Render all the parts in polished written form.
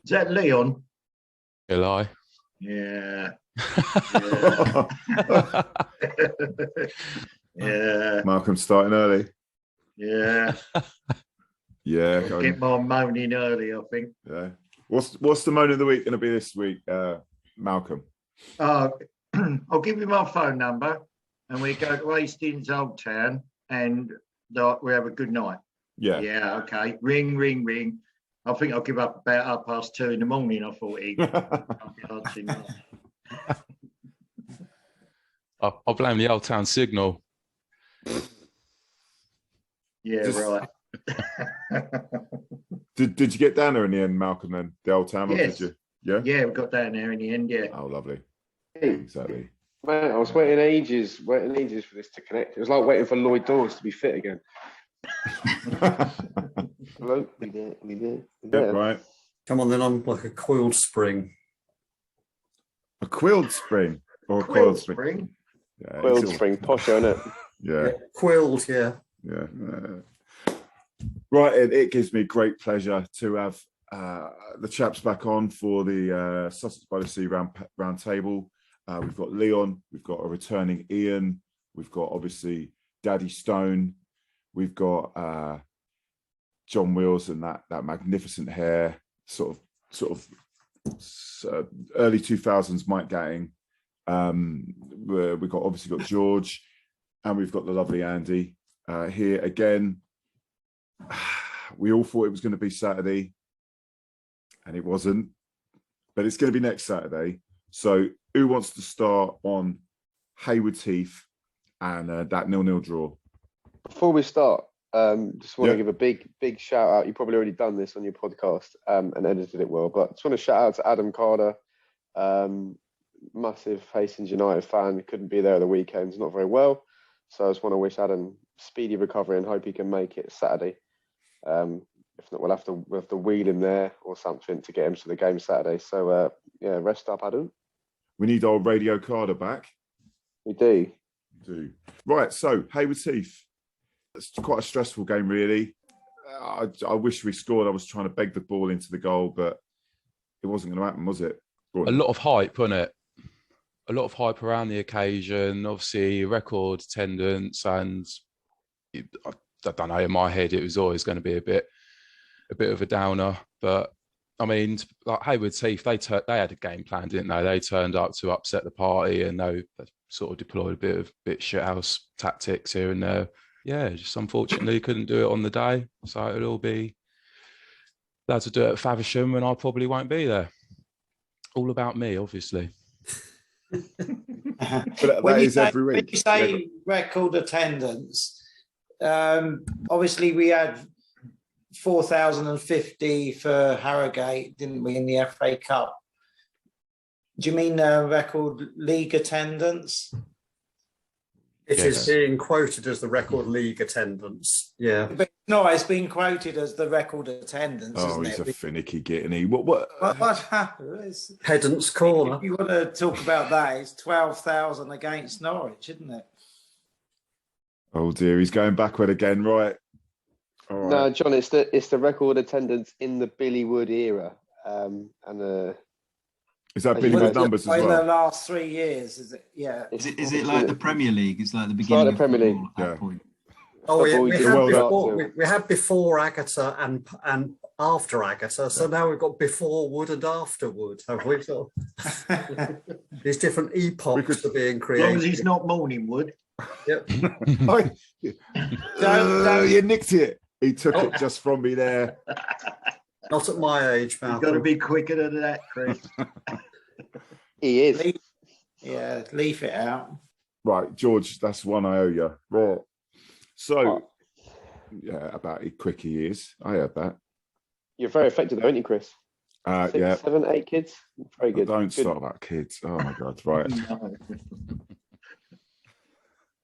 Is that Leon? Eli. Yeah. Yeah. Yeah. Malcolm's starting early. Yeah. Yeah. I'll get my moaning early, I think. Yeah. What's the moan of the week going to be this week, Malcolm? I'll give you my phone number and we go to Hastings Old Town and we have a good night. Yeah. Yeah, okay. Ring, ring, ring. I think I'll give up about 2:30 in the morning. I thought I'll blame the Old Town signal. Yeah, right. Did you get down there in the end, Malcolm, then? The Old Town? Yes. Did you? Yeah? Yeah, we got down there in the end, yeah. Oh, lovely. Hey, Exactly. man, I was waiting ages for this to connect. It was like waiting for Lloyd Dawes to be fit again. Hello? We there. Yeah, right. Come on, then I'm like a coiled spring. A quilled spring or a Quill coiled spring? spring. Yeah, Quilled it's all- spring, posh, isn't it? Yeah, Quilled, yeah. yeah. Right, it gives me great pleasure to have the chaps back on for the Sussex by the Sea round table. We've got Leon, we've got a returning Ian, we've got obviously Daddy Stone, we've got John Wills and that magnificent hair, sort of early 2000s Mike Gatting. We've got obviously got George, and we've got the lovely Andy here again. We all thought it was going to be Saturday, and it wasn't, but it's going to be next Saturday. So who wants to start on Haywards Heath and that 0-0 draw? Before we start, just want Yeah. to give a big shout out. You've probably already done this on your podcast and edited it well, but just want to shout out to Adam Carter, massive Hastings United fan. Couldn't be there at the weekends, not very well. So I just want to wish Adam speedy recovery and hope he can make it Saturday. If not, we'll have to wheel him there or something to get him to the game Saturday. So yeah, rest up, Adam. We need our Radio Carter back. We do. Right, so Haywards Heath. It's quite a stressful game, really. I wish we scored. I was trying to beg the ball into the goal, but it wasn't going to happen, was it? A lot of hype, wasn't it? A lot of hype around the occasion. Obviously, record attendance, and I don't know. In my head, it was always going to be a bit of a downer. But I mean, like Haywards Heath, they had a game plan, didn't they? They turned up to upset the party, and they sort of deployed a bit shithouse tactics here and there. Yeah, just unfortunately couldn't do it on the day. So it'll all be allowed to do it at Faversham, and I probably won't be there. All about me, obviously. But that is every week. When you say record attendance, obviously we had 4,050 for Harrogate, didn't we, in the FA Cup? Do you mean record league attendance? It Yes. is being quoted as the record league attendance. Yeah. But no, it's been quoted as the record attendance, Oh, isn't he's it? a finicky Gittany. What? What happens? Pedant's corner. If you want to talk about that, it's 12,000 against Norwich, isn't it? Oh dear, he's going backward again. Right. All right. No, John, it's the record attendance in the Billy Wood era, Is that Well, Billy with the- numbers as In the well? last 3 years, is it? Yeah. Is it like the Premier League? It's like the like beginning the of Premier football League. at that Yeah. point. Oh, yeah, Well, we, we had did well before, up to- we had before Agatha and after Agatha, so now we've got before Wood and after Wood, have we? So these different epochs are being As long as created. he's not morning wood. Yep. You nicked it. He took it just from me there. Not at my age, You've got to Malcolm. be quicker than that, Chris. he is. Yeah, leave it out. Right, George, that's one I owe you. Right. So, Oh. yeah, about how quick he is. I heard that. You're very effective, though, aren't you, Chris? 6, Yeah. 7, 8 kids. Very good. Don't Good. start about kids. Oh my God. Right. No.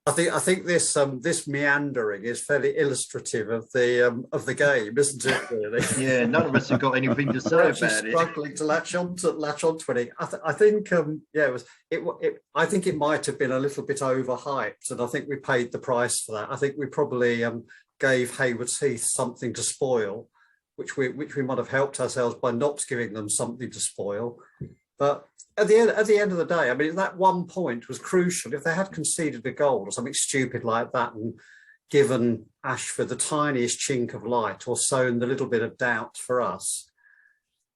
I think this this meandering is fairly illustrative of the game, isn't it? Really. Yeah, none of us have got anything to say We're actually about it. struggling to latch on to it. I think yeah, I think it might have been a little bit overhyped, and I think we paid the price for that. I think we probably gave Haywards Heath something to spoil, which we might have helped ourselves by not giving them something to spoil. But at the end of the day, I mean, that 1 point was crucial. If they had conceded a goal or something stupid like that and given Ashford the tiniest chink of light or sown the little bit of doubt for us,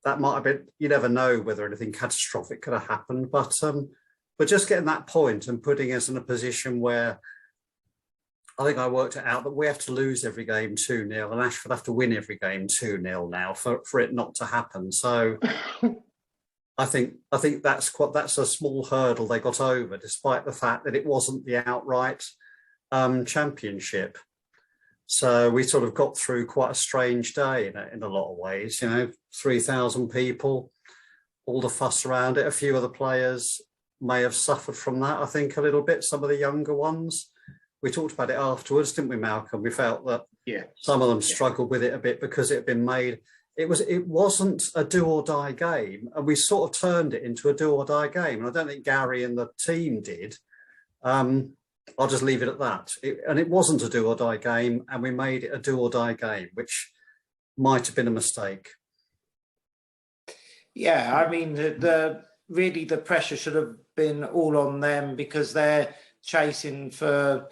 that might have been, you never know whether anything catastrophic could have happened. But just getting that point and putting us in a position where I think I worked it out that we have to lose every game 2-0 and Ashford have to win every game 2-0 now for it not to happen. So I think that's a small hurdle they got over, despite the fact that it wasn't the outright championship. So we sort of got through quite a strange day in a lot of ways. 3,000 people, all the fuss around it. A few of the players may have suffered from that, I think, a little bit. Some of the younger ones. We talked about it afterwards, didn't we, Malcolm? We felt that some of them struggled with it a bit because it had been made. It wasn't a do or die game, and we sort of turned it into a do or die game. And I don't think Gary and the team did. I'll just leave it at that. It wasn't a do or die game, and we made it a do or die game, which might have been a mistake. Yeah, I mean, really the pressure should have been all on them because they're chasing for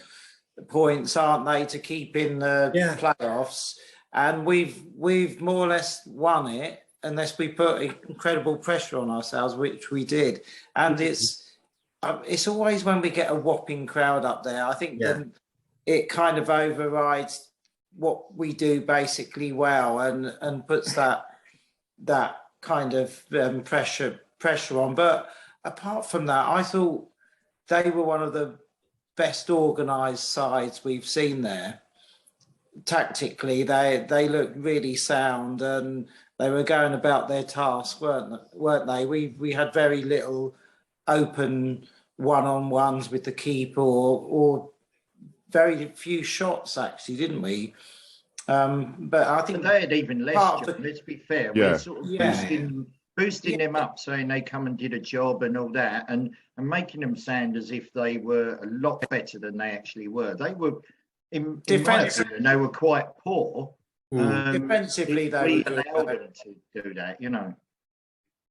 points, aren't they, to keep in the playoffs? And we've more or less won it unless we put incredible pressure on ourselves, which we did. And it's always when we get a whopping crowd up there, I think then it kind of overrides what we do basically well and puts that kind of pressure on. But apart from that, I thought they were one of the best organised sides we've seen there. Tactically, they looked really sound and they were going about their task, weren't they? We had very little open one-on-ones with the keeper or very few shots, actually, didn't we? But I think they had even less, John, let's be fair. Yeah. We're sort of boosting them up, saying they come and did a job and all that, and making them sound as if they were a lot better than they actually were. They were, in my opinion, they were quite poor. Defensively, though, we allowed them to do that,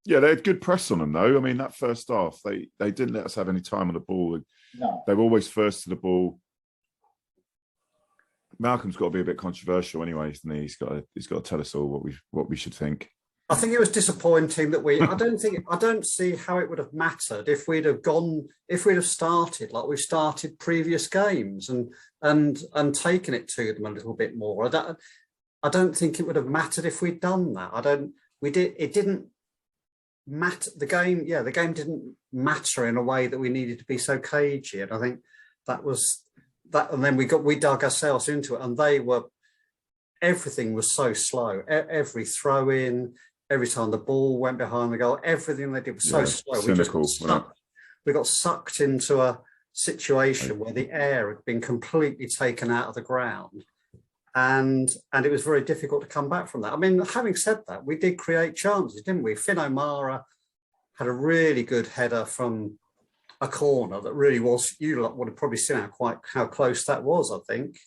Yeah, they had good press on them, though. I mean, that first half, they didn't let us have any time on the ball. No. They were always first to the ball. Malcolm's got to be a bit controversial anyway, isn't he? He's got to tell us all what we should think. I think it was disappointing that I don't see how it would have mattered if we'd have started like we started previous games and taken it to them a little bit more. I don't think it would have mattered if we'd done that. It didn't matter. The game didn't matter in a way that we needed to be so cagey. And I think that was that. And then we dug ourselves into it, and everything was so slow. Every throw in, every time the ball went behind the goal, everything they did was so slow. We got sucked into a situation where the air had been completely taken out of the ground. And it was very difficult to come back from that. I mean, having said that, we did create chances, didn't we? Finn O'Mara had a really good header from a corner that really was, you lot would have probably seen how close that was, I think,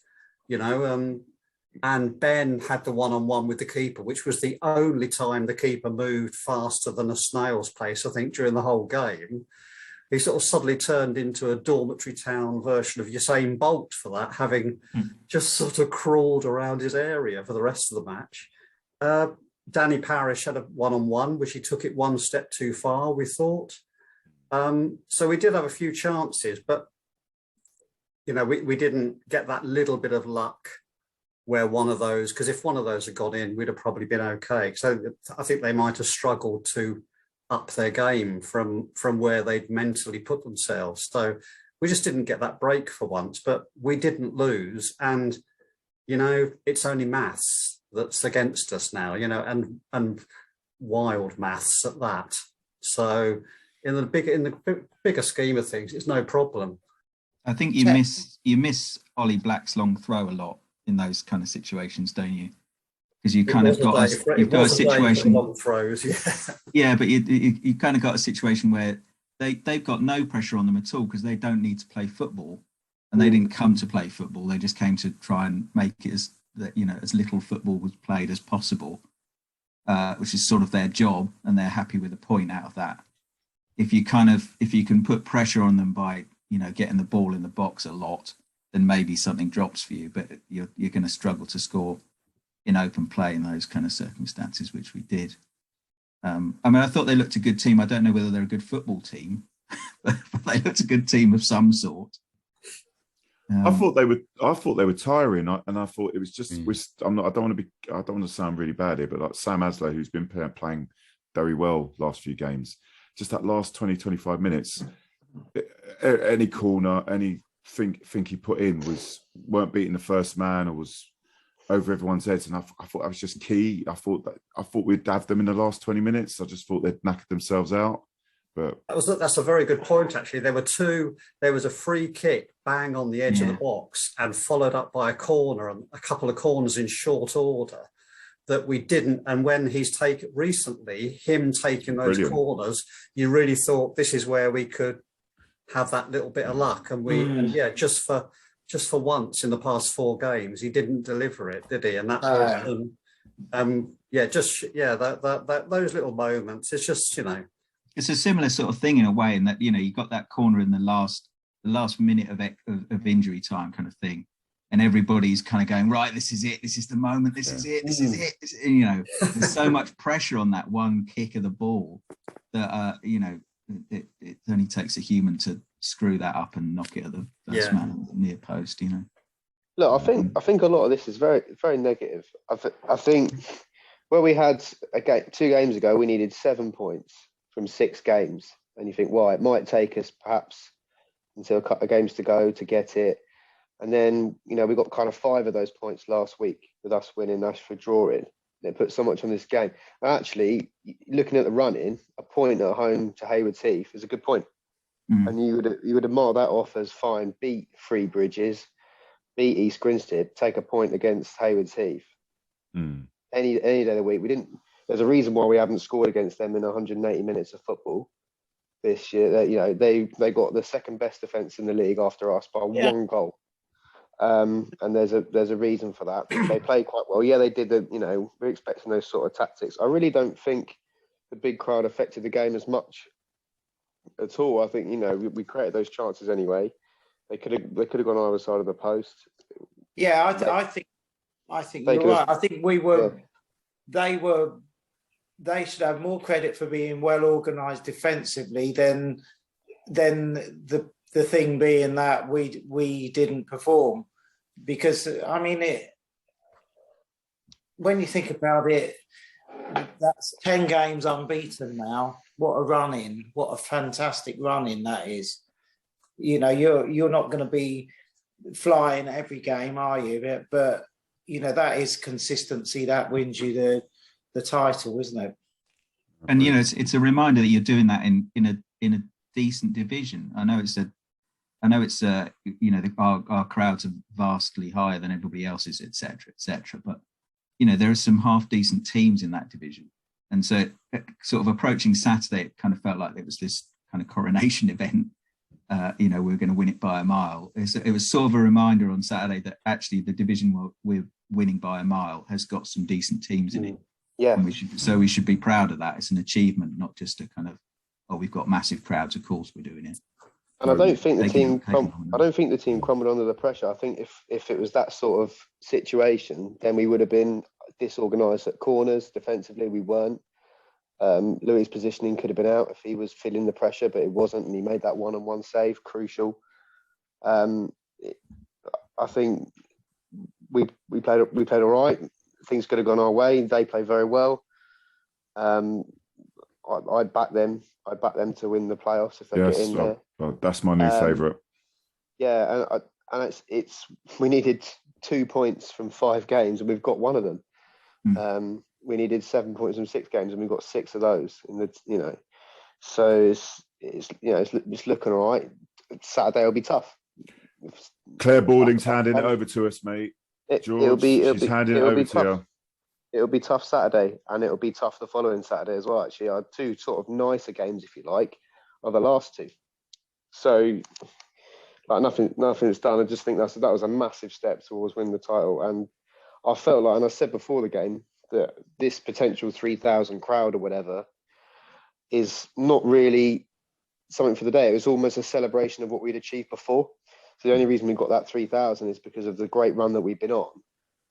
and Ben had the one-on-one with the keeper, which was the only time the keeper moved faster than a snail's pace, I think, during the whole game. He sort of suddenly turned into a dormitory town version of Usain Bolt for that, having just sort of crawled around his area for the rest of the match. Danny Parish had a one-on-one, which he took it one step too far, we thought. So we did have a few chances, but, we didn't get that little bit of luck where one of those, because if one of those had gone in, we'd have probably been okay. So I think they might have struggled to up their game from where they'd mentally put themselves. So we just didn't get that break for once, but we didn't lose. And, it's only maths that's against us now, and wild maths at that. So in the bigger scheme of things, it's no problem. I think you miss Ollie Black's long throw a lot in those kind of situations, don't you? Because you kind of got a situation. Long throws, yeah, but you kind of got a situation where they've got no pressure on them at all because they don't need to play football, and they didn't come to play football. They just came to try and make it as that, you know, as little football was played as possible, which is sort of their job, and they're happy with a point out of that. If you can put pressure on them by, you know, getting the ball in the box a lot, then maybe something drops for you, but you're going to struggle to score in open play in those kind of circumstances, which we did. I mean, I thought they looked a good team. I don't know whether they're a good football team, but they looked a good team of some sort. I thought they were tiring, and I thought it was just. I don't want to sound really bad here, but like Sam Aslow, who's been playing very well last few games, just that last 20-25 minutes, any corner, anything he put in weren't beating the first man or was over everyone's heads, and I thought that was just key. I thought we'd have them in the last 20 minutes. I just thought they'd knackered themselves out. But that's a very good point, actually. There was a free kick bang on the edge of the box and followed up by a corner and a couple of corners in short order that we didn't. And when he's taking those corners, you really thought this is where we could have that little bit of luck. And just for once in the past 4 games, he didn't deliver it, did he? And that's those little moments. It's just, you know. It's a similar sort of thing in a way, in that, you know, you got that corner in the last minute of injury time kind of thing, and everybody's kind of going, right, this is it, this is the moment, this is it, you know, there's so much pressure on that one kick of the ball that you know, it only takes a human to screw that up and knock it at the first man at the near post, you know. Look, I think a lot of this is very, very negative. I think where we had 2 games ago, we needed 7 points from 6 games, and you think, well, it might take us perhaps until a couple of games to go to get it. And then, you know, we got kind of 5 of those points last week with us winning, Ashford drawing. They put so much on this game. Actually, looking at the running, a point at home to Haywards Heath is a good point. And you would have marked that off as fine. Beat Three Bridges, beat East Grinstead, take a point against Haywards Heath. Any day of the week. We didn't. There's a reason why we haven't scored against them in 180 minutes of football this year. You know, they got the second best defence in the league after us by 1 goal. And there's a reason for that. They played quite well. Yeah, they did. We're expecting those sort of tactics. I really don't think the big crowd affected the game as much at all. I think, you know, we created those chances anyway. They could have gone either side of the post. Yeah, I think you're right. I think we were. Yeah. They should have more credit for being well organised defensively than the thing being that we didn't perform. Because I mean, when you think about it, that's 10 games unbeaten now. What a run in! What a fantastic run in that is. You know, you're not going to be flying every game, are you? But you know, that is consistency that wins you the title, isn't it? And you know, it's a reminder that you're doing that in a decent division. I know it's you know, our crowds are vastly higher than everybody else's, etc. But you know, there are some half decent teams in that division, and so sort of approaching Saturday, it kind of felt like it was this kind of coronation event. You know, we were going to win it by a mile. It was sort of a reminder on Saturday that actually the division we're winning by a mile has got some decent teams in it. Yeah. And we should be proud of that. It's an achievement, not just a kind of, oh, we've got massive crowds, of course we're doing it. And I don't think the team crumbled under the pressure. I think if it was that sort of situation, then we would have been disorganised at corners. Defensively, we weren't. Louis' positioning could have been out if he was feeling the pressure, but it wasn't, and he made that one-on-one save, crucial. I think we played all right. Things could have gone our way. They played very well. I'd back them. I'd back them to win the playoffs if they get in there. That's my new favourite. Yeah, and it's we needed 2 points from 5 games, and we've got 1 of them. We needed 7 points from 6 games, and we've got 6 of those. So it's looking all right. Saturday will be tough. Claire Balding's handing it over to us, mate. It'll be tough Saturday, and it'll be tough the following Saturday as well. Actually, our 2 sort of nicer games, if you like, are the last 2. So, like nothing's done. I just think that was a massive step towards winning the title, and I felt like, and I said before the game, that this potential 3,000 crowd or whatever is not really something for the day. It was almost a celebration of what we'd achieved before. So the only reason we got that 3,000 is because of the great run that we've been on,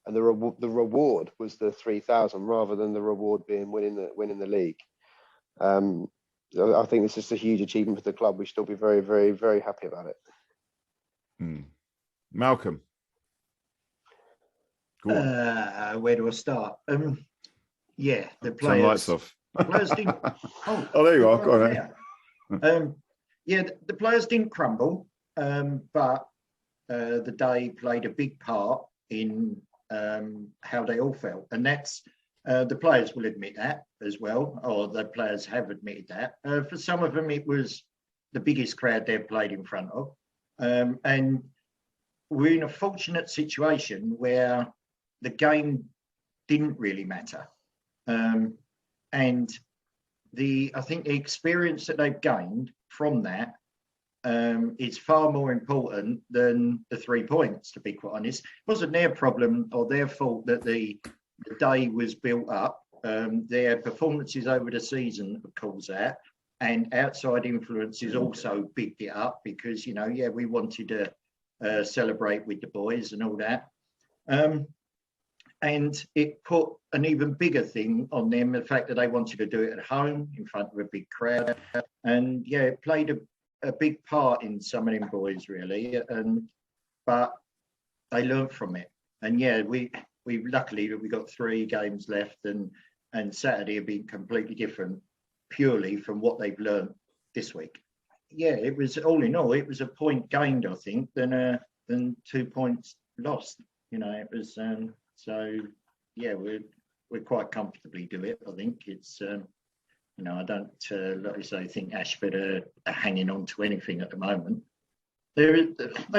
and the reward was the 3,000 rather than the reward being winning the league. I think it's just a huge achievement for the club. We should all be very, very, very happy about it. Malcolm, go on. Where do I start? Yeah, the Turn players. lights off. The players didn't. Oh, there you are. Go on. Yeah, the players didn't crumble, but the day played a big part in how they all felt, and that's the players will admit that as well, or the players have admitted that. For some of them, it was the biggest crowd they've played in front of, and we're in a fortunate situation where the game didn't really matter, and I think the experience that they've gained from that is far more important than the 3 points, to be quite honest. It wasn't their problem or their fault that the day was built up. Their performances over the season caused that, and outside influences also bigged it up because, we wanted to celebrate with the boys and all that. And it put an even bigger thing on them, the fact that they wanted to do it at home in front of a big crowd. And yeah, it played a big part in some of them boys, really. But they learned from it. And yeah, we luckily we got 3 games left, and Saturday will be completely different purely from what they've learned this week. Yeah, it was all in all, it was a point gained, I think, than 2 points lost. It was so yeah, we're quite comfortably do it. I think it's I don't like I say think Ashford are hanging on to anything at the moment. They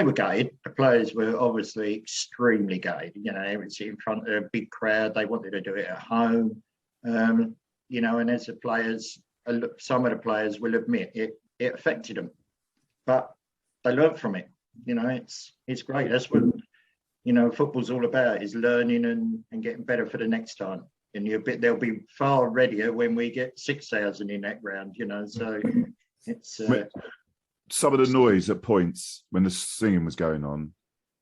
were gutted. The players were obviously extremely gutted. It was in front of a big crowd. They wanted to do it at home. And as the players, some of the players will admit it affected them, but they learned from it. It's great. That's what football's all about, is learning and getting better for the next time. And they'll be far readier when we get 6,000 in that round. So it's. Some of the noise at points when the singing was going on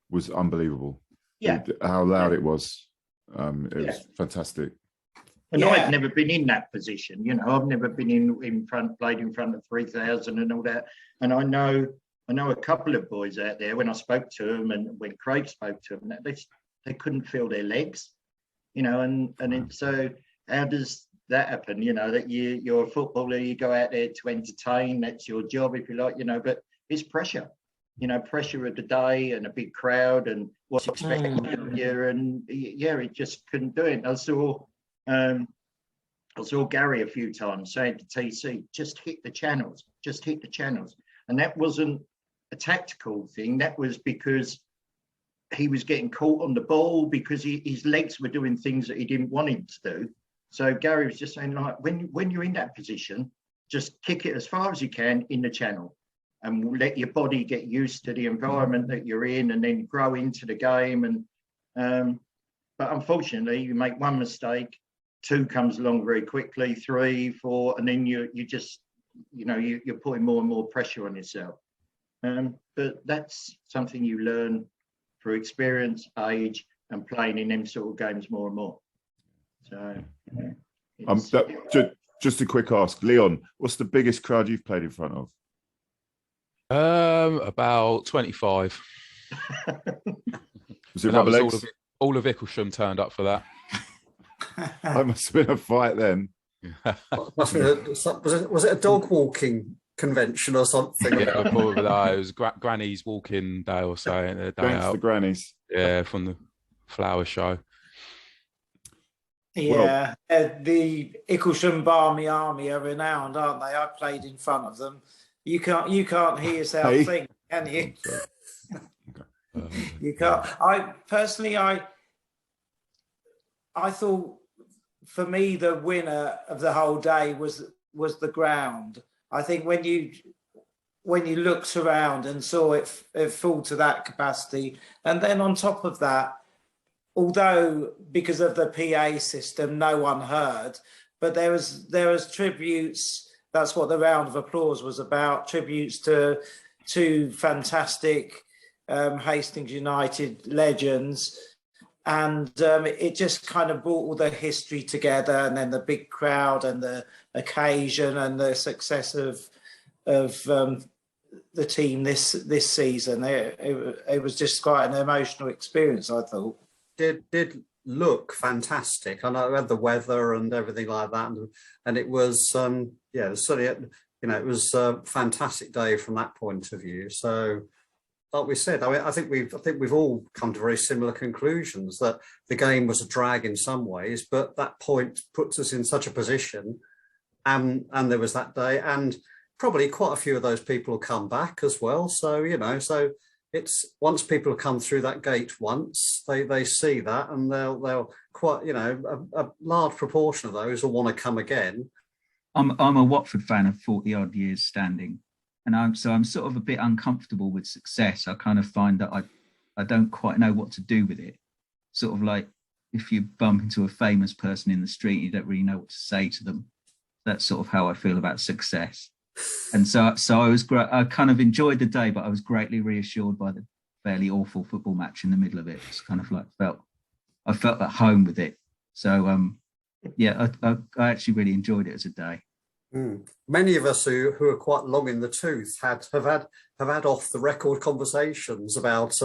was unbelievable. Yeah, how loud it was. It was fantastic. And I've never been in that position. I've never been played in front of 3,000 and all that. And I know a couple of boys out there, when I spoke to them and when Craig spoke to them, they couldn't feel their legs. So how does that happen? That you're a footballer, you go out there to entertain, that's your job, if you like, but it's pressure. Pressure of the day and a big crowd and what's expected of you, and it just couldn't do it. I saw Gary a few times saying to TC, just hit the channels, and that wasn't a tactical thing. That was because he was getting caught on the ball, because his legs were doing things that he didn't want him to do. So Gary was just saying, like, when you're in that position, just kick it as far as you can in the channel and let your body get used to the environment that you're in, and then grow into the game. And but unfortunately, you make one mistake, 2 comes along very quickly, 3, 4, and then you just you're putting more and more pressure on yourself. But that's something you learn through experience, age, and playing in them sort of games more and more. So just a quick ask, Leon, what's the biggest crowd you've played in front of? About 25. Was it rubber legs? All of Icklesham turned up for that. That must have been a fight then. Was it a dog walking convention or something? Yeah, probably that. It was Granny's walking day or so. Thanks to Granny's. Yeah, from the flower show. Yeah, the Icklesham Barmy Army are renowned, aren't they? I played in front of them. You can't hear yourself think, can you? You can't. I thought, for me, the winner of the whole day was the ground. I think when you looked around and saw it full to that capacity, and then on top of that, although because of the PA system, no one heard, but there was tributes. That's what the round of applause was about. Tributes to two fantastic Hastings United legends. And it just kind of brought all the history together, and then the big crowd and the occasion and the success of the team this season. It was just quite an emotional experience, I thought. Did look fantastic. I know we had the weather and everything like that, and it was certainly, it was a fantastic day from that point of view. So, like we said, I think we've all come to very similar conclusions that the game was a drag in some ways, but that point puts us in such a position, and there was that day, and probably quite a few of those people will come back as well. So so it's once people have come through that gate once, they see that, and they'll quite a large proportion of those will want to come again. I'm a Watford fan of 40 odd years standing. And I'm sort of a bit uncomfortable with success. I kind of find that I don't quite know what to do with it. Sort of like if you bump into a famous person in the street, you don't really know what to say to them. That's sort of how I feel about success. And so I kind of enjoyed the day, but I was greatly reassured by the fairly awful football match in the middle of it. It's kind of like I felt at home with it. So I actually really enjoyed it as a day. Many of us who are quite long in the tooth have had off the record conversations about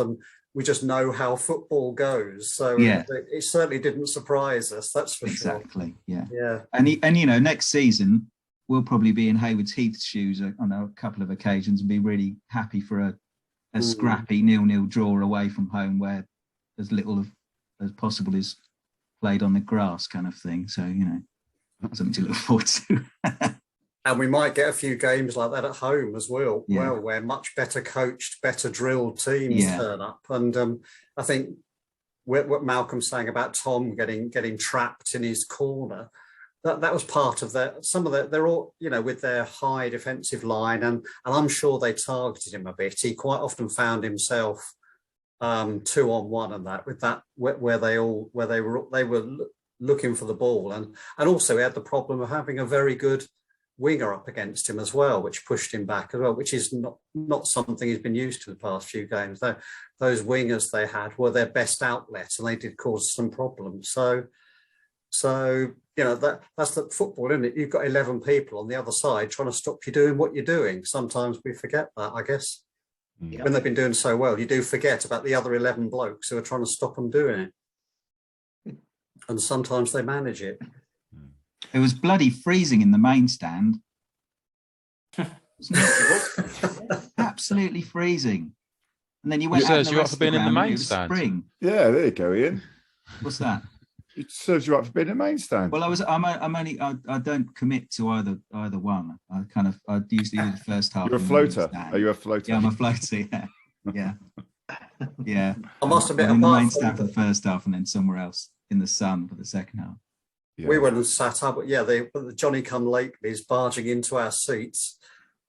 we just know how football goes. So it certainly didn't surprise us. That's for sure. Exactly. Yeah. And next season we'll probably be in Haywards Heath's shoes on a couple of occasions and be really happy for a scrappy 0-0 draw away from home where as little as possible is played on the grass kind of thing. So something to look forward to. And we might get a few games like that at home as well, where much better coached, better drilled teams turn up. And I think what Malcolm's saying about Tom getting trapped in his corner, that was part of they're all, with their high defensive line, and I'm sure they targeted him a bit. He quite often found himself 2-on-1 and that, with that where they were looking for the ball, and also he had the problem of having a very good winger up against him as well, which pushed him back as well, which is not something he's been used to the past few games. Those wingers they had were their best outlet, and they did cause some problems. So that's the football, isn't it? You've got 11 people on the other side trying to stop you doing what you're doing. Sometimes we forget that, I guess. When they've been doing so well, you do forget about the other 11 blokes who are trying to stop them doing it. And sometimes they manage it. It was bloody freezing in the main stand. Absolutely freezing. And then you went out you up for being in the main stand. Spring. Yeah, there you go, Ian. What's that? It serves you up for being in the main stand. Well, I don't commit to either one. I usually do the first half. You're a floater. Are you a floater? Yeah, I'm a floater. Yeah. I must admit, I'm in the main stand for the first half and then somewhere else in the sun for the second half. Yeah. We went and sat up. The Johnny come lately's barging into our seats.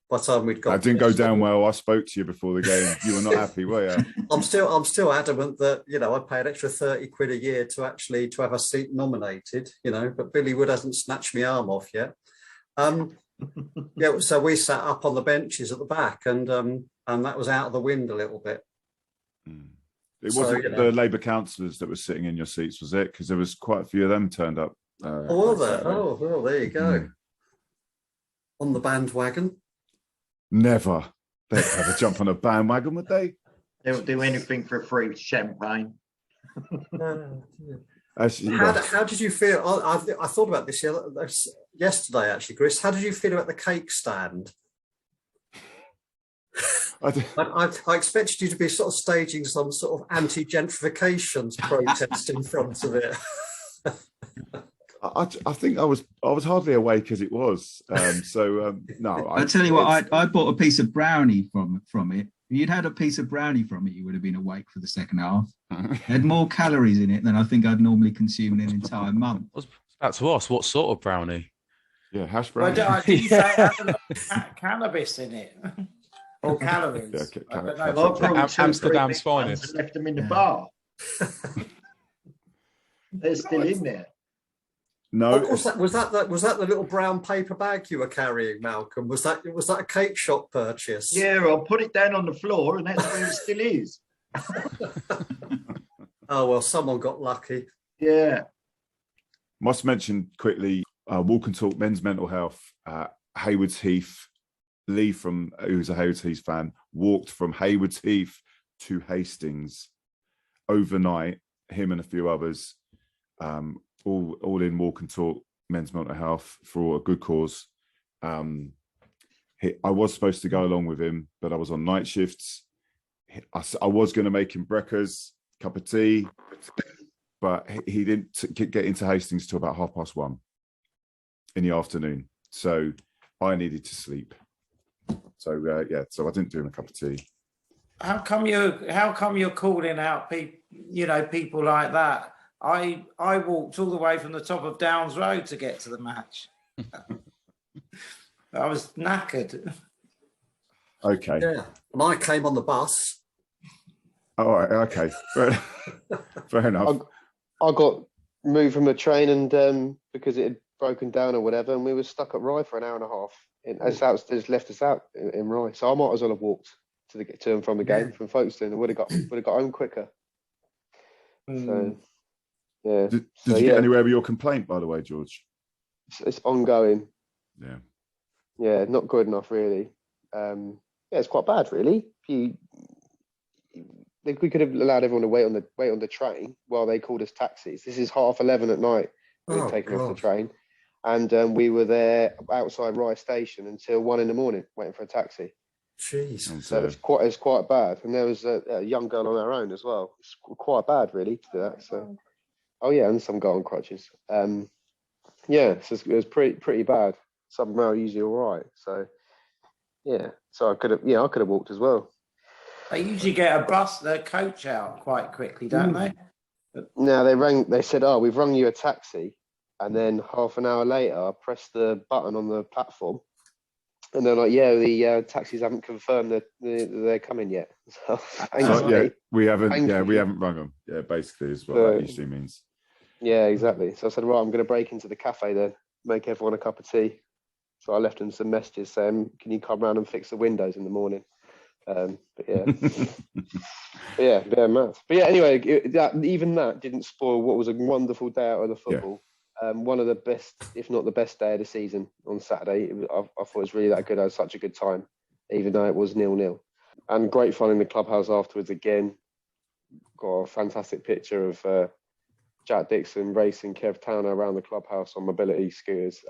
By the time we'd got, that didn't go down well. I spoke to you before the game. You were not happy, were you? I'm still adamant that I'd pay an extra 30 quid a year to have a seat nominated. But Billy Wood hasn't snatched my arm off yet. So we sat up on the benches at the back, and that was out of the wind a little bit. It wasn't the Labour councillors that were sitting in your seats, was it? Because there was quite a few of them turned up. Were there? Oh, well, there you go. On the bandwagon. Never. They'd ever jump on a bandwagon, would they? They'll do anything for free champagne. How did you feel? I thought about this yesterday, actually, Chris. How did you feel about the cake stand? I expected you to be sort of staging some sort of anti-gentrification protest in front of it. I think I was hardly awake as it was. No. I tell you what, I bought a piece of brownie from it. If you'd had a piece of brownie from it, you would have been awake for the second half. It had more calories in it than I think I'd normally consume in an entire month. I was about to ask, what sort of brownie? Yeah, hash brownie. Did you say it had a lot of cannabis in it? Or calories? Amsterdam's finest. Left them in the bar. They're still in there. No, Of course, was that the little brown paper bag you were carrying, Malcolm? Was that a cake shop purchase? Yeah, I'll put it down on the floor, and that's where it still is. Oh well, someone got lucky. Yeah. must mention quickly, Walk and Talk Men's Mental Health, Haywards Heath. Lee, who's a Haywards Heath fan, walked from Haywards Heath to Hastings overnight, him and a few others, all in Walk and Talk Men's Mental Health for a good cause. I was supposed to go along with him, but I was on night shifts. I was going to make him breakfast, cup of tea, but he didn't get into Hastings till about 1:30 in the afternoon. So I needed to sleep. So so I didn't do him a cup of tea. How come you're calling out people like that? I walked all the way from the top of Downs Road to get to the match. I was knackered. Okay. Yeah, and I came on the bus. All right. Okay. Fair enough. I got moved from the train and because it had broken down or whatever, and we were stuck at Rye for an hour and a half. It's left us out in Rye, so I might as well have walked to and from the game from Folkestone. I would have got home quicker. So yeah. Did you get anywhere with your complaint, by the way, George? It's ongoing. Yeah. Yeah, not good enough, really. It's quite bad, really. We could have allowed everyone to wait on the train while they called us taxis. This is 11:30 at night. We were taken off the train, and we were there outside Rye Station until 1 a.m. waiting for a taxi. Jeez. So it's quite bad. And there was a young girl on her own as well. It's quite bad, really, to do that. So, and some girl on crutches. So it was pretty bad. Some are usually all right. So so I could have walked as well. They usually get a coach out quite quickly, don't they? No, they said, we've rung you a taxi, and then half an hour later I pressed the button on the platform and they're like, the taxis haven't confirmed that they're coming yet. So, we haven't rung them. Yeah, basically is what that usually means. Yeah, exactly. So I said, right, I'm going to break into the cafe then, make everyone a cup of tea. So I left them some messages saying, can you come round and fix the windows in the morning? Mad. But anyway, even that didn't spoil what was a wonderful day out of the football. One of the best, if not the best day of the season on Saturday. I thought it was really that good. I had such a good time, even though it was 0-0. And great fun in the clubhouse afterwards again. Got a fantastic picture of Jack Dixon racing Kev Towner around the clubhouse on mobility scooters.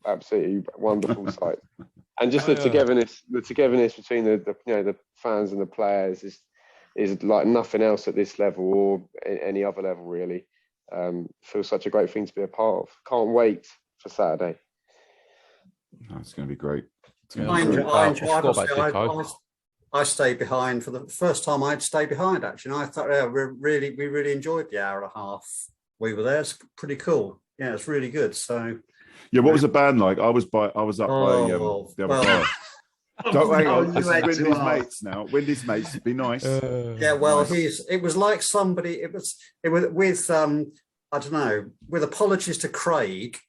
Absolutely wonderful sight. And just the togetherness between the fans and the players is like nothing else at this level or any other level, really. Feels such a great thing to be a part of. Can't wait for Saturday. It's going to be great. I stayed behind for the first time. I'd stay behind, actually. And I thought we really enjoyed the hour and a half we were there. It's pretty cool. Yeah, it's really good. So yeah, what was the band like? I was up by the other bar. Don't hang on. This is Windy's mates now. Windy's mates, be nice. Nice. It was like somebody. It was with I don't know. With apologies to Craig,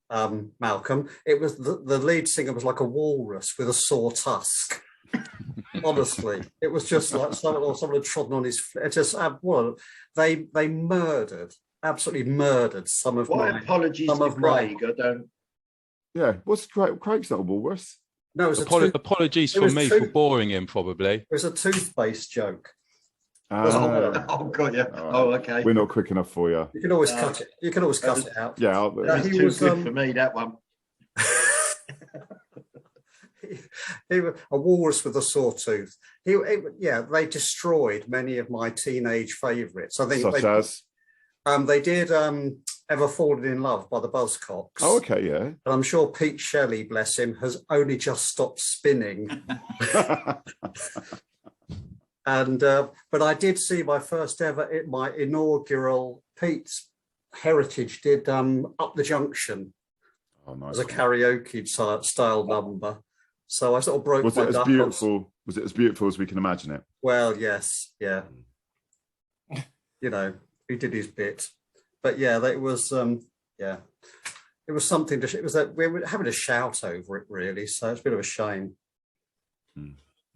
Malcolm. It was the lead singer was like a walrus with a sore tusk. Honestly, it was just like someone had trodden on his. It just they absolutely murdered some of my. Apologies to Craig. I don't. Yeah, what's Craig's not a walrus? No, it was apologies for me for boring him. Probably it was a toothpaste joke. Oh god, yeah. Oh, okay. We're not quick enough for you. You can always cut it. You can always cut it out. Yeah, he was too good for me. That one. He was a walrus with a sore tooth. They destroyed many of my teenage favourites. I think they did Ever Fallen in Love by the Buzzcocks. Oh, okay, yeah. And I'm sure Pete Shelley, bless him, has only just stopped spinning. And but I did see my inaugural Pete's Heritage did Up the Junction. Oh, nice. As a karaoke style number. So I sort of broke Was it as beautiful as we can imagine it? Well, yes, yeah. He did his bit. But yeah, it was it was something to. It was that we were having a shout over it really, so it's a bit of a shame.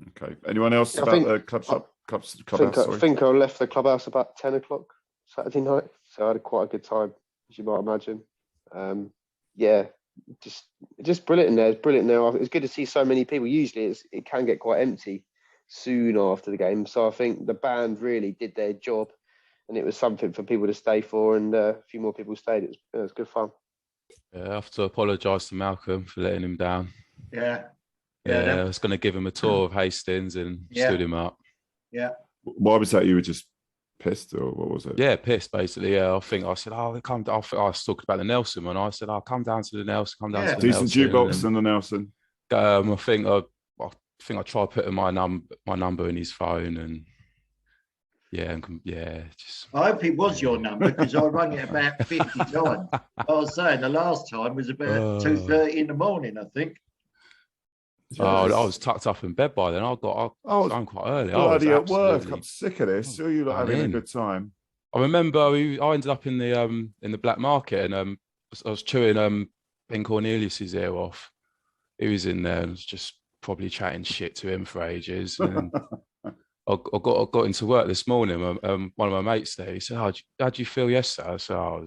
Okay. Anyone else I about think- the clubhouse? I think I left the clubhouse about 10 o'clock Saturday night, so I had quite a good time, as you might imagine. Yeah, just brilliant in there. It's brilliant now. It's good to see so many people. Usually it can get quite empty soon after the game, so I think the band really did their job, and it was something for people to stay for, and a few more people stayed. It was good fun. Yeah, I have to apologise to Malcolm for letting him down. Yeah. I was going to give him a tour of Hastings and stood him up. Yeah. Why was that? You were just pissed, or what was it? Yeah, pissed basically. Yeah, I think I said, come down. I was talking about the Nelson one. I said, come down to the Nelson. Come down to the Decent Nelson. jukebox and the Nelson. I think I tried putting my number in his phone, and just. I hope it was your number because I rang it about 50 times. I was saying the last time was about 2:30 in the morning, I think. I was tucked up in bed by then. I got home quite early. Bloody at work. I'm sick of this. Sure, you lot having a good time. I remember I ended up in the black market, and I was chewing Ben Cornelius's ear off. He was in there and was just probably chatting shit to him for ages. And I got into work this morning. One of my mates there, he said, "How'd you feel yesterday?" I said, I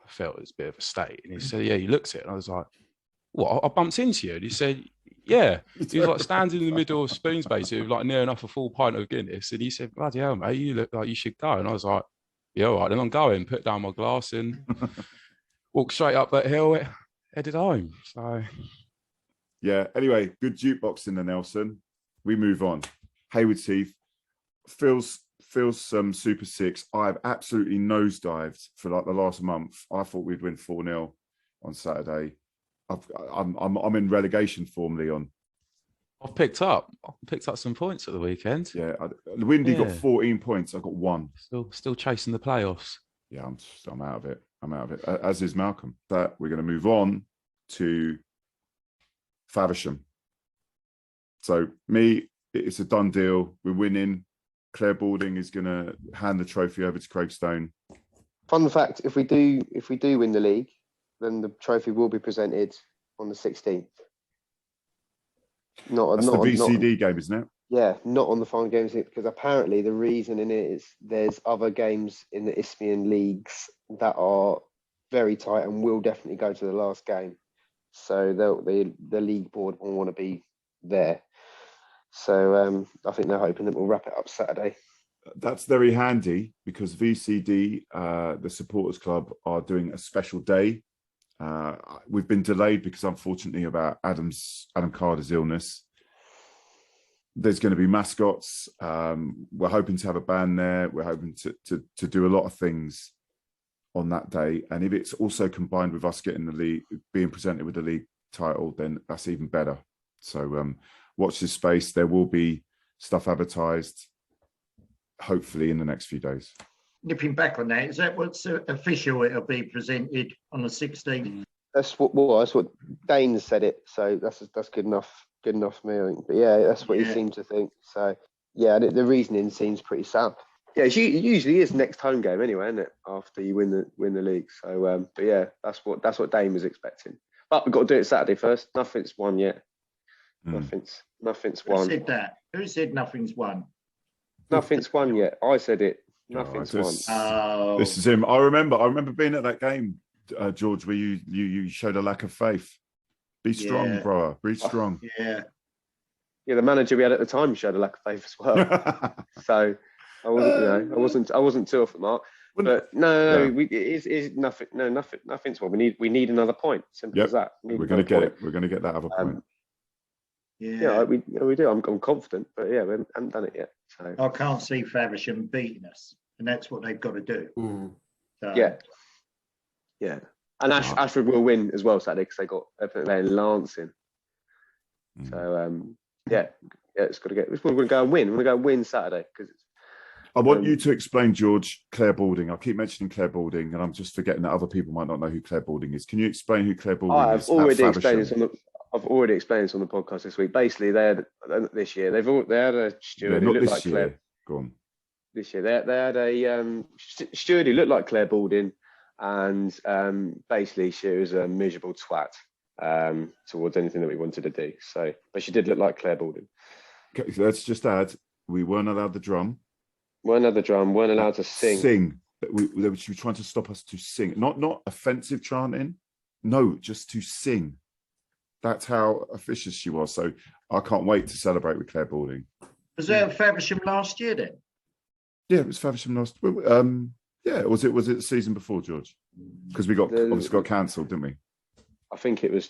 felt it was a bit of a state. And he said, "Yeah, you looked it." And I was like, "What? I bumped into you?" And he said, "Yeah." He was like standing in the middle of Spoons basically with like near enough a full pint of Guinness. And he said, "Bloody hell, mate, you look like you should go." And I was like, "Yeah, all right, then I'm going." Put down my glass and walked straight up that hill, headed home. So yeah. Anyway, good jukebox in the Nelson. We move on. Haywards Heath. Phil's Super Six. I've absolutely nosedived for like the last month. I thought we'd win 4-0 on Saturday. I'm in relegation form, Leon. I've picked up some points at the weekend. Yeah, Windy got 14 points. I got 1. Still chasing the playoffs. Yeah, I'm out of it. I'm out of it. As is Malcolm. But we're going to move on to Faversham. So it's a done deal. We're winning. Claire Balding is going to hand the trophy over to Craig Stone. Fun fact: if we do win the league, then the trophy will be presented on the 16th. That's the VCD game, isn't it? Yeah, not on the final games, because apparently the reason in it is there's other games in the Isthmian leagues that are very tight and will definitely go to the last game. So the league board will want to be there. So I think they're hoping that we'll wrap it up Saturday. That's very handy because VCD, the supporters club, are doing a special day. We've been delayed because, unfortunately, about Adam Carter's illness. There's going to be mascots. We're hoping to have a band there. We're hoping to do a lot of things on that day. And if it's also combined with us getting the league, being presented with the league title, then that's even better. So watch this space. There will be stuff advertised, hopefully, in the next few days. Nipping back on that, is that what's official? It'll be presented on the 16th. That's what Dane said it. So that's good enough. Good enough for me, I think. But yeah, that's what he seemed to think. So yeah, the reasoning seems pretty sound. Yeah, it usually is next home game anyway, isn't it? After you win the league. So but yeah, that's what Dane was expecting. But we've got to do it Saturday first. Nothing's won yet. Nothing's won. Who said that? Who said nothing's won? Nothing's won yet. I said it. Nothing's won. Oh. This is him. I remember being at that game, George, where you showed a lack of faith. Be strong, bro. Be strong. Yeah. Yeah, the manager we had at the time showed a lack of faith as well. So I wasn't too off the mark. But it's nothing. No, nothing's won. We need another point. Simple as that. We're going to get it. We're going to get that other point. Yeah, we do. I'm confident, but yeah, we haven't done it yet. So I can't see Faversham beating us, and that's what they've got to do. So. Yeah. And Ashford will win as well Saturday because they're playing Lancing. So it's got to get. We're going to go and win. We're going to go and win Saturday because. I want you to explain, George, Claire Balding. I keep mentioning Claire Balding, and I'm just forgetting that other people might not know who Claire Balding is. Can you explain who Claire Balding is? I've already explained this on the podcast this week. Basically, this year they had a steward who looked like Claire. Go on. This year they had a steward who looked like Claire Balding, and basically she was a miserable twat towards anything that we wanted to do. So, but she did look like Claire Baldwin. Okay, so let's just add, we weren't allowed the drum. Weren't allowed the drum, weren't allowed to sing. She was trying to stop us to sing. Not offensive chanting. No, just to sing. That's how officious she was. So I can't wait to celebrate with Claire Balding. Was there Faversham last year then? Yeah, it was Faversham last. Yeah, was it the season before, George? Because we obviously got cancelled, didn't we? I think it was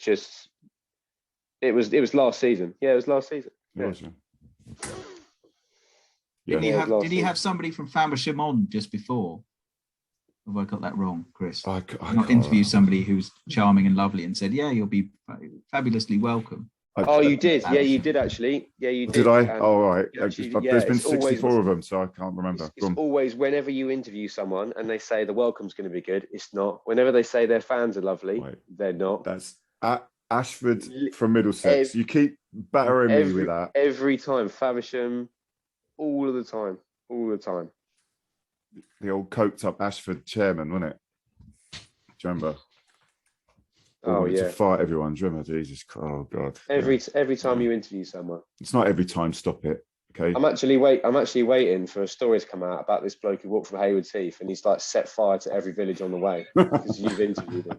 last season. Yeah, it was last season. Yeah. Did he have somebody from Faversham on just before? Have I got that wrong, Chris? I interviewed somebody who's charming and lovely and said, "Yeah, you'll be fabulously welcome." You did. Yeah, you did actually. Yeah, you did. Did I? All right. Actually, there's been 64 of them, so I can't remember. It's always whenever you interview someone and they say the welcome's going to be good, it's not. Whenever they say their fans are lovely, they're not. That's Ashford from Middlesex. You keep battering me with that. Every time. Faversham, all of the time. All the time. The old coked up Ashford chairman, wasn't it? Do you remember? Oh yeah. To fight everyone. Do you remember? Jesus Christ. Oh God. Every time you interview someone. It's not every time. Stop it. Okay. I'm actually waiting for a story to come out about this bloke who walked from Haywards Heath and he's like set fire to every village on the way because you've interviewed him.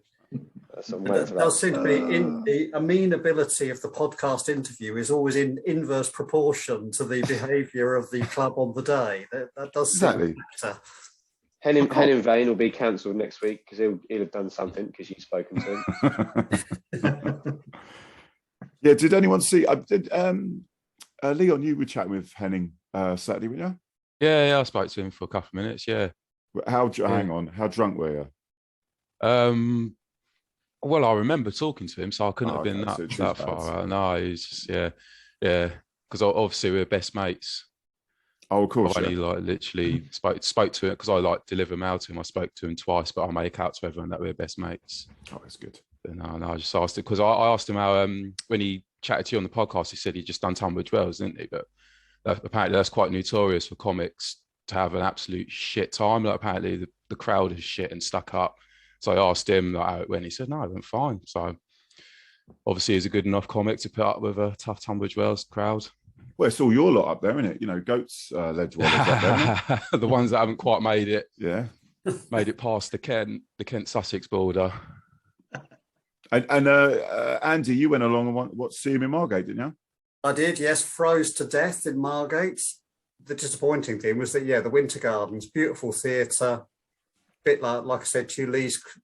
That does seem to be in the amenability of the podcast interview is always in inverse proportion to the behaviour of the club on the day. That does seem better. Henning Vane will be cancelled next week because he'll have done something because you've spoken to him. Yeah, did anyone see? Leon, you were chatting with Henning Saturday, weren't you? Yeah, I spoke to him for a couple of minutes. Yeah. Hang on, how drunk were you? Well, I remember talking to him, so I couldn't have been that far out. No, he's just yeah, because obviously we're best mates. Oh, of course. I only literally spoke to him because I deliver mail to him. I spoke to him twice, but I make out to everyone that we're best mates. Oh, that's good. No, I just asked it because I asked him how when he chatted to you on the podcast, he said he'd just done Tunbridge Wells, didn't he? But apparently that's quite notorious for comics to have an absolute shit time. Like apparently the crowd is shit and stuck up. So I asked him how it went. He said, no, it went fine. So obviously he's a good enough comic to put up with a tough Tunbridge Wells crowd. Well, it's all your lot up there, isn't it? You know, Goats, Ledgewellers up there. The ones that haven't quite made it. Yeah. Made it past the Kent-Sussex border. And Andy, you went along and see him in Margate, didn't you? I did, yes. Froze to death in Margate. The disappointing thing was that, the Winter Gardens, beautiful theatre, bit like I said to you,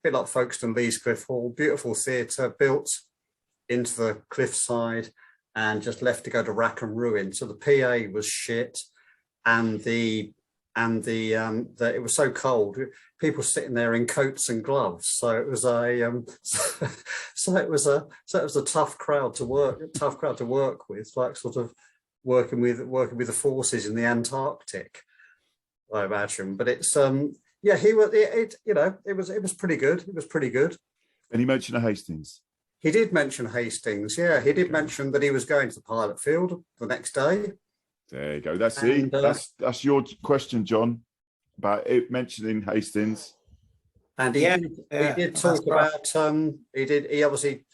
bit like Folkestone Lees Cliff Hall, beautiful theatre built into the cliffside and just left to go to rack and ruin. So the PA was shit, and it was so cold. People sitting there in coats and gloves. So it was a tough crowd to work with, like sort of working with the forces in the Antarctic, I imagine. But it's it was pretty good. It was pretty good. And he mentioned Hastings. He did mention Hastings. Yeah, he did mention that he was going to the pilot field the next day. There you go. That's your question, John, about it mentioning Hastings. And he did talk about he obviously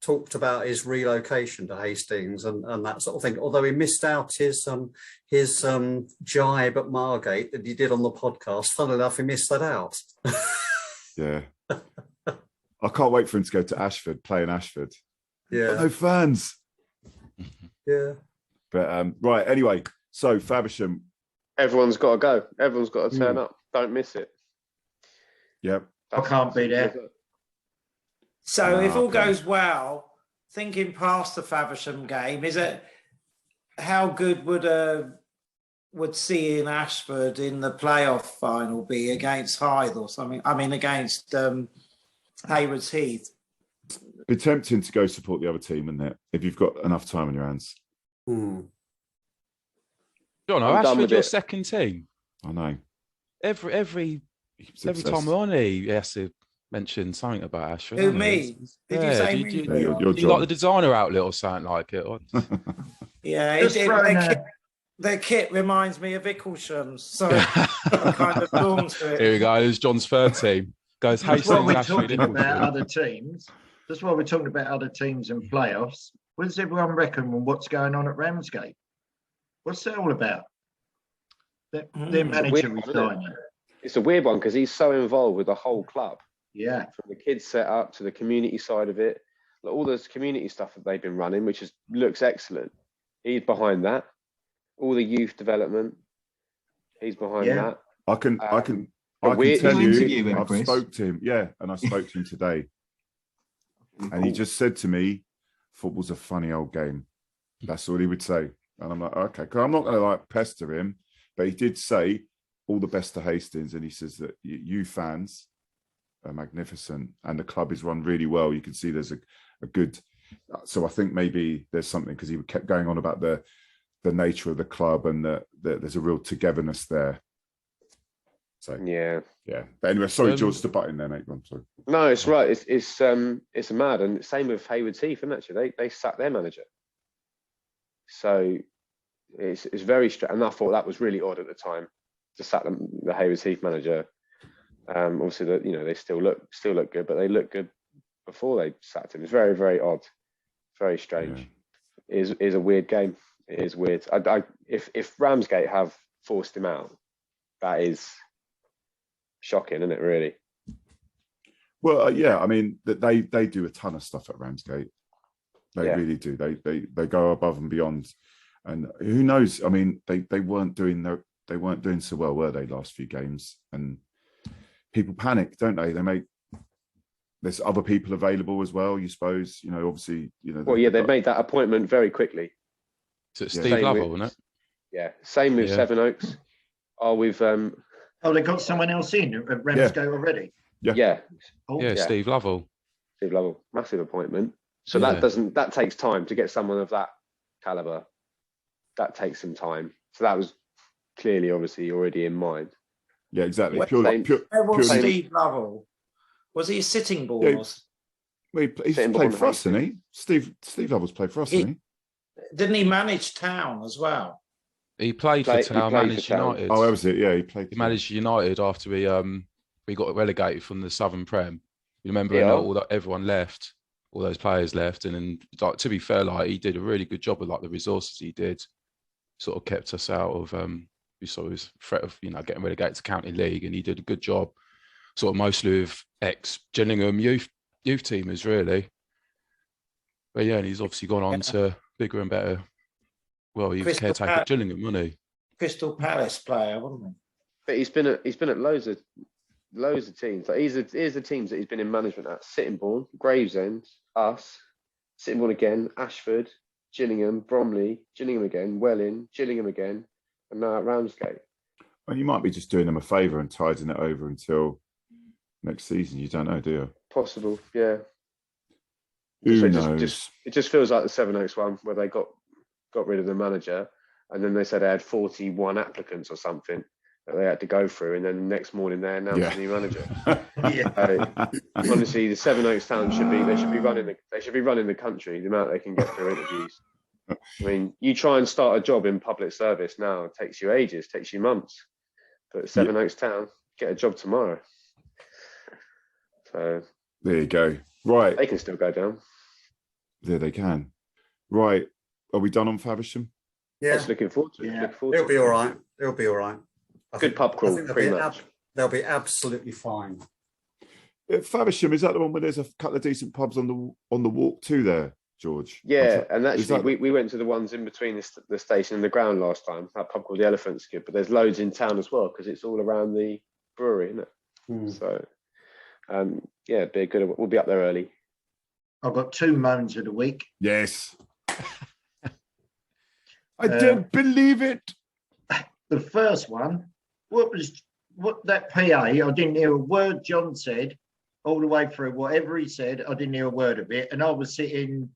talked about his relocation to Hastings and that sort of thing. Although he missed out his jibe at Margate that he did on the podcast. Funnily enough, he missed that out. Yeah. I can't wait for him to go to Ashford, play in Ashford. Yeah. No fans. Yeah. But right, anyway, so Faversham. Everyone's got to go. Everyone's got to turn up. Don't miss it. Yep. I can't be there. So if all goes well, thinking past the Faversham game, how good would seeing Ashford in the playoff final be against Hythe or something? I mean, against Haywards Heath. Be tempting to go support the other team, isn't it? If you've got enough time on your hands. John, Ashford your second team. I know. Every time we're on here, he has to mention something about Ashford. Who, me? Did you say me? You're you like the designer outlet or something like it? Yeah, their kit reminds me of Icklesham's, so I kind of drawn to it. Here we go. There's John's third team. Goes That's why Hastings, we're Ashford, talking about Liverpool. other teams. That's why we're talking about other teams and playoffs. What does everyone reckon on what's going on at Ramsgate? What's that all about? Their manager resigning. It's a weird one because he's so involved with the whole club. Yeah. From the kids set up to the community side of it. Like all this community stuff that they've been running, which looks excellent. He's behind that. All the youth development, he's behind that. I can tell you, I've spoke to him, and I spoke to him today. And he just said to me, football's a funny old game. That's all he would say. And I'm like, okay, because I'm not going to like pester him, but he did say all the best to Hastings. And he says that you fans are magnificent and the club is run really well. You can see there's a good, so I think maybe there's something, because he kept going on about the nature of the club and that there's a real togetherness there. So yeah. But anyway, sorry, George, to butt in there, mate. I'm sorry. No, it's right. It's mad, and same with Haywards Heath, isn't it? Actually, they sacked their manager. So it's very strange, and I thought that was really odd at the time to sack the Haywards Heath manager. Obviously, they still look good, but they looked good before they sacked him. It's very, very odd, very strange. Yeah. It is a weird game. It is weird. If Ramsgate have forced him out, that is shocking, isn't it? Really. Well, I mean, they do a ton of stuff at Ramsgate. They really do. They go above and beyond. And who knows? I mean, they weren't doing so well, were they, last few games? And people panic, don't they? There's other people available as well, you suppose. Obviously, Well, they made that appointment very quickly. So it's Steve Lovell, isn't it? Yeah. Same with Sevenoaks. We've they got someone else in at Ramsgate already. Yeah. Steve Lovell. Steve Lovell, massive appointment. So that takes time to get someone of that caliber. That takes some time. So that was clearly, obviously, already in mind. Yeah, exactly. Where was Steve Lovell? Was he a sitting ball? He's played for us, hasn't he? Steve Lovell's played for us, hasn't he? Didn't he manage Town as well? He played for Town, managed United. Oh, that was it. Yeah, he managed United after we got relegated from the Southern Prem. You remember everyone left, all those players left, and then to be fair, he did a really good job with the resources he did. Sort of kept us out of we saw his threat of getting relegated to County League, and he did a good job, sort of mostly with ex-Gillingham youth teamers, really. But and he's obviously gone on to bigger and better. Well, he was caretaker at Gillingham, wasn't he? Crystal Palace player, wasn't he? But he's been at loads of teams. Like here's the teams that he's been in management at: Sittingbourne, Gravesend, us, Sittingbourne again, Ashford, Gillingham, Bromley, Gillingham again, Welling, Gillingham again, and now at Ramsgate. Well, you might be just doing them a favour and tiding it over until next season. You don't know, do you? Possible, yeah. Who knows? It just feels like the Sevenoaks one where they got rid of the manager, and then they said they had 41 applicants or something that they had to go through, and then the next morning they announced a new manager. Honestly, the Sevenoaks Town should be running the country. The amount they can get through interviews. I mean, you try and start a job in public service now, it takes you ages, takes you months. But Sevenoaks Town, get a job tomorrow. So there you go. Right, they can still go down. Yeah, they can. Right, are we done on Faversham? Yeah, just looking forward to it. Yeah. It'll be all right. It'll be all right. Good pub crawl, pretty much. They'll be absolutely fine. Faversham, is that the one where there's a couple of decent pubs on the walk to there, George? Yeah, and actually we went to the ones in between the station and the ground last time. That pub called the Elephant's good, but there's loads in town as well because it's all around the brewery, isn't it? So, be good. We'll be up there early. I've got 2 moans of the week. Yes. I don't believe it. The first one, what that PA, I didn't hear a word John said all the way through. Whatever he said, I didn't hear a word of it. And I was sitting,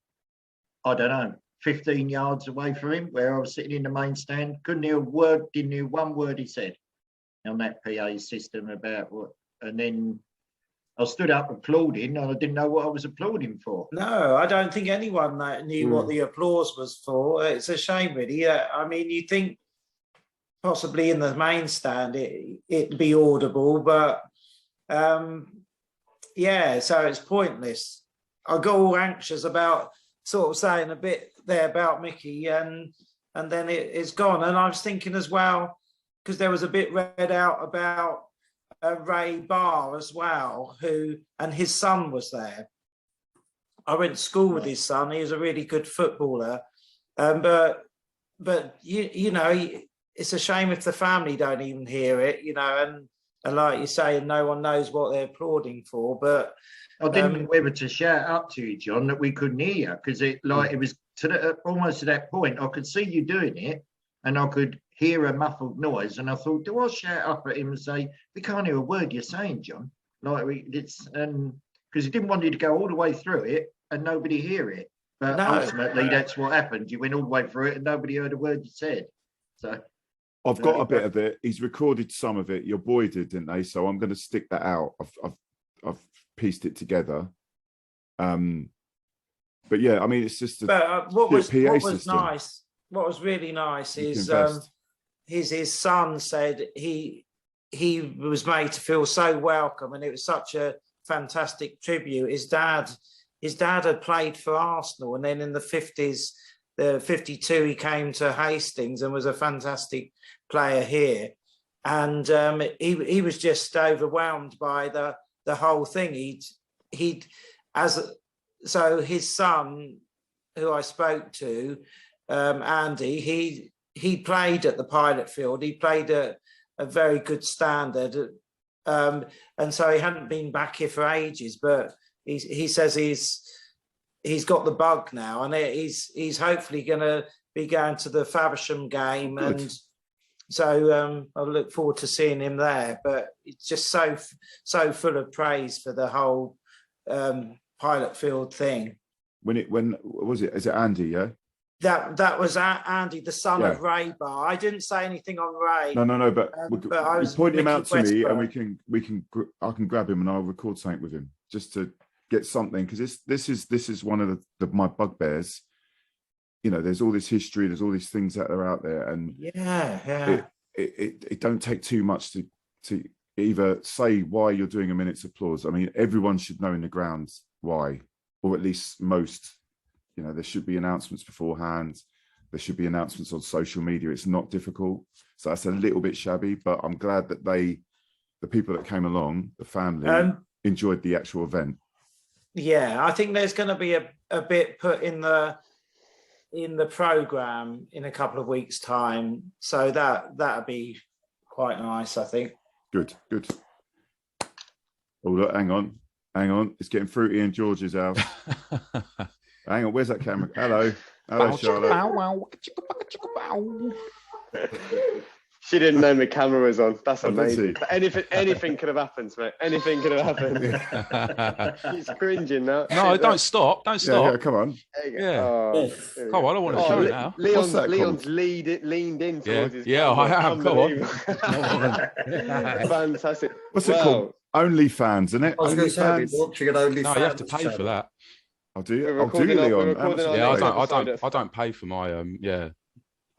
15 yards away from him, where I was sitting in the main stand. Couldn't hear a word, didn't hear one word he said on that PA system about what. And then I stood up applauding, and I didn't know what I was applauding for. No, I don't think anyone knew what the applause was for. It's a shame, really. I mean, you think possibly in the main stand it'd be audible, but yeah, so it's pointless. I got all anxious about sort of saying a bit there about Mickey, and then it's gone. And I was thinking as well, because there was a bit read out about Ray Barr as well, and his son was there. I went to school with his son. He was a really good footballer, but you know, it's a shame if the family don't even hear it, you know, and like you say, no one knows what they're applauding for. But I didn't know whether to shout up to you, John, that we couldn't hear you, because it was almost to that point. I could see you doing it, and I could hear a muffled noise, and I thought, do I shout up at him and say, we can't hear a word you're saying, John? Like because he didn't want you to go all the way through it and nobody hear it. But ultimately, that's what happened. You went all the way through it and nobody heard a word you said. So I've got a bit of it. He's recorded some of it. Your boy did, didn't they? So I'm going to stick that out. I've pieced it together. But yeah, I mean, it's just what was nice. What was really nice is his son said he was made to feel so welcome, and it was such a fantastic tribute. His dad had played for Arsenal, and then in the 50s, the 52, he came to Hastings and was a fantastic player here. And he was just overwhelmed by the whole thing. So his son, who I spoke to, Andy, he played at the Pilot Field. He played at a very good standard, and so he hadn't been back here for ages. But he says he's got the bug now, and he's hopefully going to be going to the Faversham game, good. And so I look forward to seeing him there. But it's just so full of praise for the whole Pilot Field thing. When was it? Is it Andy? Yeah. That was Andy, the son of Ray Barr. I didn't say anything on Ray. No. But you point him out to me, and I can grab him and I'll record something with him just to get something, because this is one of my bugbears. You know, there's all this history, there's all these things that are out there, and it don't take too much to either say why you're doing a minute's applause. I mean, everyone should know in the grounds why, or at least most. You know, there should be announcements beforehand. There should be announcements on social media. It's not difficult. So that's a little bit shabby, but I'm glad that the people that came along, the family, enjoyed the actual event. Yeah, I think there's going to be a bit put in the programme in a couple of weeks' time. So that'd be quite nice, I think. Good. Oh, look, hang on. It's getting fruity in George's house. Hang on, where's that camera? Hello, Charlotte. She didn't know my camera was on. That's amazing. Anything could have happened, mate. Anything could have happened. She's cringing now. No, don't stop. Yeah, come on. Yeah. Come on, I want to show it now. Leon's leaned in towards his camera. I am. Come on. Fantastic. What's it called? OnlyFans, isn't it? I was going to say, watching an OnlyFans. No, you have to pay for that. I'll do Leon. I don't pay for my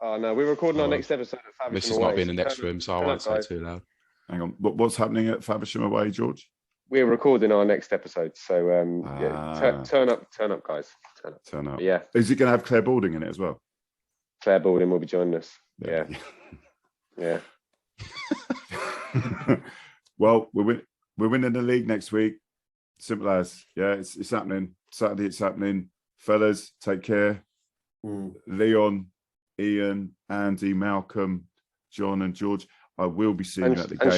Oh no, we're recording our next episode of Faversham. Mrs. might be in the next room, so I won't say too loud. Hang on, what's happening at Faversham Away, George? We're recording our next episode, so turn up, guys. Turn up. Yeah. Is it going to have Claire Balding in it as well? Claire Balding will be joining us. Yeah. Well, we're winning the league next week. Simple as, it's happening. Saturday, it's happening. Fellas, take care. Leon, Ian, Andy, Malcolm, John, and George. I will be seeing you at the game.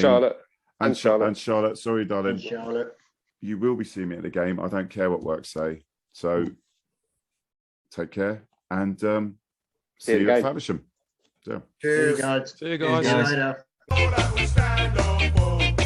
And Charlotte. Sorry, darling. And Charlotte. You will be seeing me at the game. I don't care what work say. So take care and see you at Faversham. Cheers. See you guys. See you later.